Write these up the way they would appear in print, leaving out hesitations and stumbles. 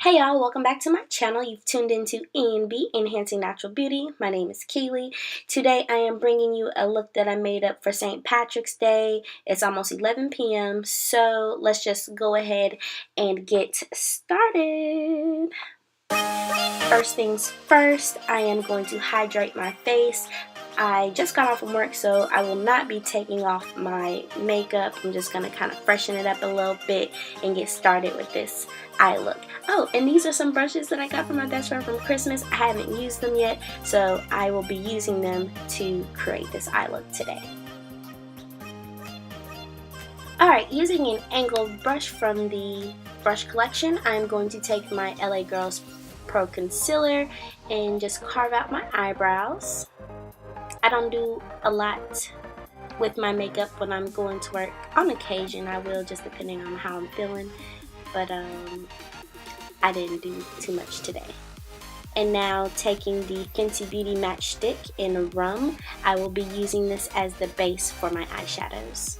Hey y'all, welcome back to my channel. You've tuned into E&B, Enhancing Natural Beauty. My name is Keilee. Today I am bringing you a look that I made up for St. Patrick's Day. It's almost 11 p.m. so let's just go ahead and get started. First things first, I am going to hydrate my face. I just got off from work, so I will not be taking off my makeup. I'm just going to kind of freshen it up a little bit and get started with this eye look. Oh, and these are some brushes that I got from my best friend from Christmas. I haven't used them yet, so I will be using them to create this eye look today. Alright, using an angled brush from the brush collection, I'm going to take my LA Girls Pro Concealer and just carve out my eyebrows. I don't do a lot with my makeup when I'm going to work. On occasion I will, just depending on how I'm feeling, but I didn't do too much today. And now taking the Fenty Beauty Match Stick in Rum, I will be using this as the base for my eyeshadows.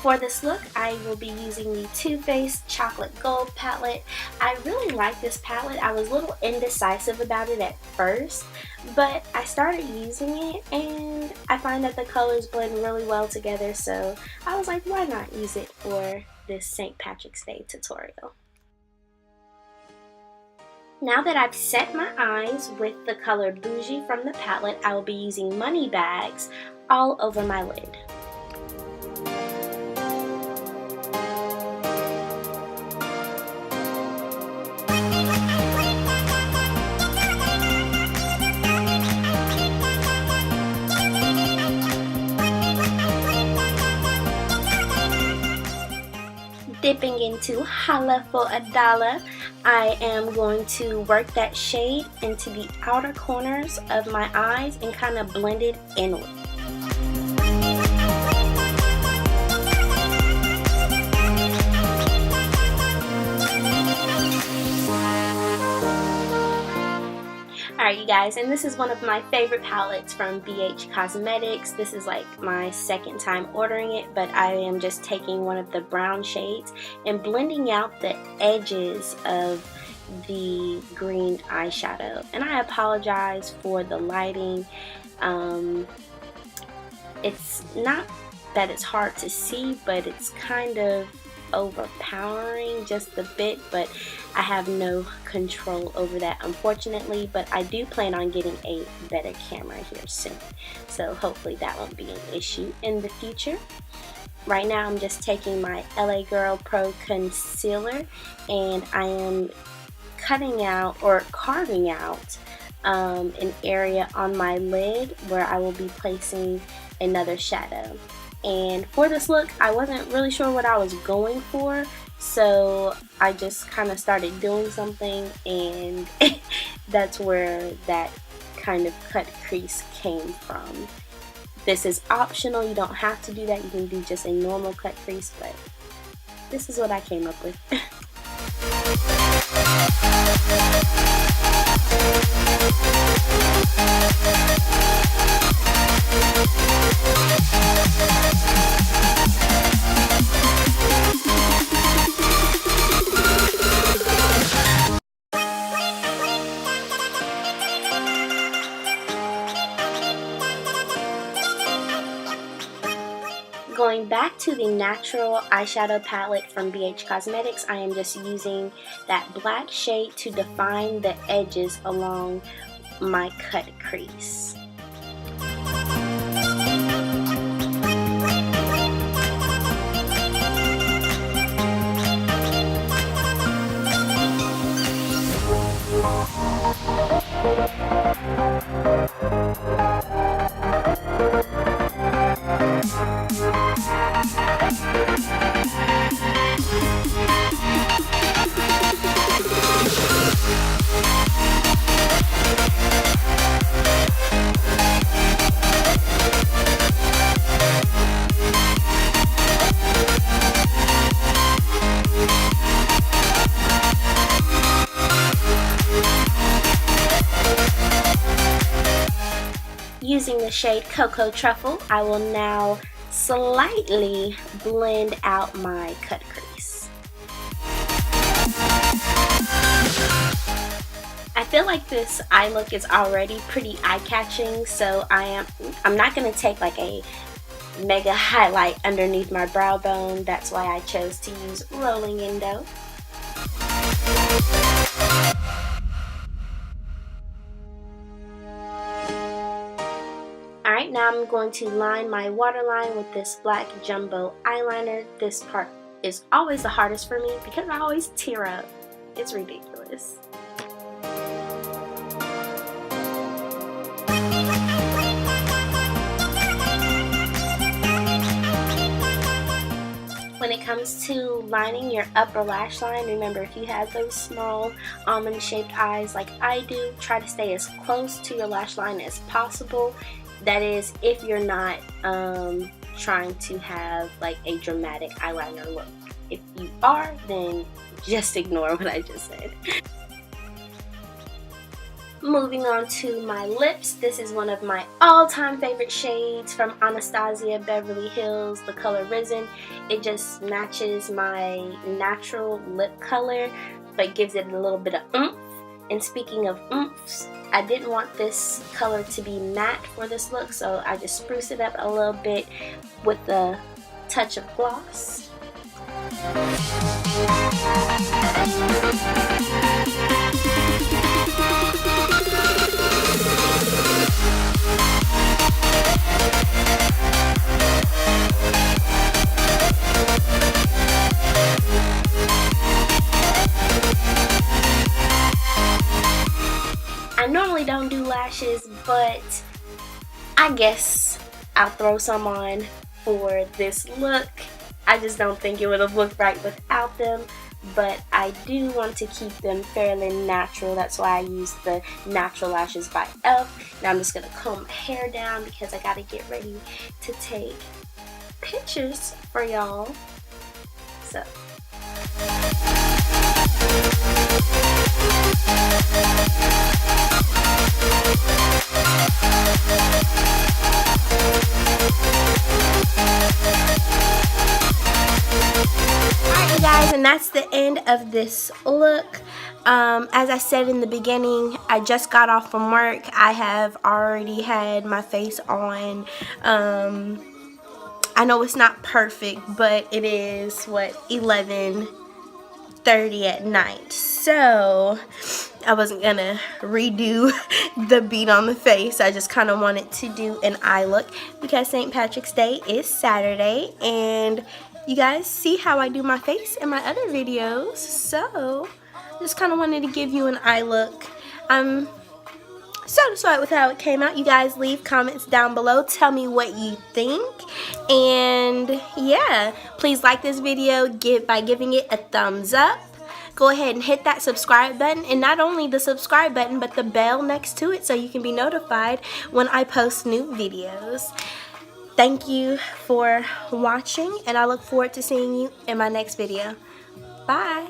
For this look, I will be using the Too Faced Chocolate Gold palette. I really like this palette. I was a little indecisive about it at first, but I started using it and I find that the colors blend really well together, so I was like, why not use it for this St. Patrick's Day tutorial. Now that I've set my eyes with the color Bougie from the palette, I will be using Money Bags all over my lid. Dipping into Holla for a Dollar, I am going to work that shade into the outer corners of my eyes and kind of blend it inward. Alright you guys, and this is one of my favorite palettes from BH Cosmetics. This is like my second time ordering it, but I am just taking one of the brown shades and blending out the edges of the green eyeshadow. And I apologize for the lighting. It's not that it's hard to see, but it's kind of overpowering just a bit, but I have no control over that, unfortunately. But I do plan on getting a better camera here soon, so hopefully that won't be an issue in the future. Right now I'm just taking my LA Girl Pro Concealer and I am cutting out or carving out an area on my lid where I will be placing another shadow. And for this look, I wasn't really sure what I was going for, so I just kind of started doing something, and that's where that kind of cut crease came from. This is optional, you don't have to do that, you can do just a normal cut crease, but this is what I came up with. Going back to the natural eyeshadow palette from BH Cosmetics, I am just using that black shade to define the edges along my cut crease. the shade Cocoa Truffle, I will now slightly blend out my cut crease. I feel like this eye look is already pretty eye-catching, so I'm not going to take like a mega highlight underneath my brow bone. That's why I chose to use rolling in dough. Alright, now I'm going to line my waterline with this black jumbo eyeliner. This part is always the hardest for me because I always tear up. It's ridiculous. When it comes to lining your upper lash line, remember, if you have those small almond-shaped eyes like I do, try to stay as close to your lash line as possible. That is, if you're not trying to have like a dramatic eyeliner look. If you are, then just ignore what I just said. Moving on to my lips, this is one of my all-time favorite shades from Anastasia Beverly Hills, the color Resin. It just matches my natural lip color, but gives it a little bit of oomph. And speaking of oomphs, I didn't want this color to be matte for this look, so I just spruced it up a little bit with a touch of gloss. I normally don't do lashes, but I guess I'll throw some on for this look. I just don't think it would have looked right without them, but I do want to keep them fairly natural. That's why I use the Natural Lashes by e.l.f. Now I'm just going to comb my hair down because I got to get ready to take pictures for y'all. So. Alright, you guys, and that's the end of this look. As I said in the beginning, I just got off from work. I have already had my face on. I know it's not perfect, but it is, what, 11:30 at night. So I wasn't gonna redo the beat on the face. I just kind of wanted to do an eye look because St. Patrick's Day is Saturday, and you guys see how I do my face in my other videos. So just kind of wanted to give you an eye look. I'm satisfied with how it came out. You guys leave comments down below. Tell me what you think. And yeah, please like this video by giving it a thumbs up. Go ahead and hit that subscribe button, and not only the subscribe button but the bell next to it so you can be notified when I post new videos. Thank you for watching, and I look forward to seeing you in my next video. Bye.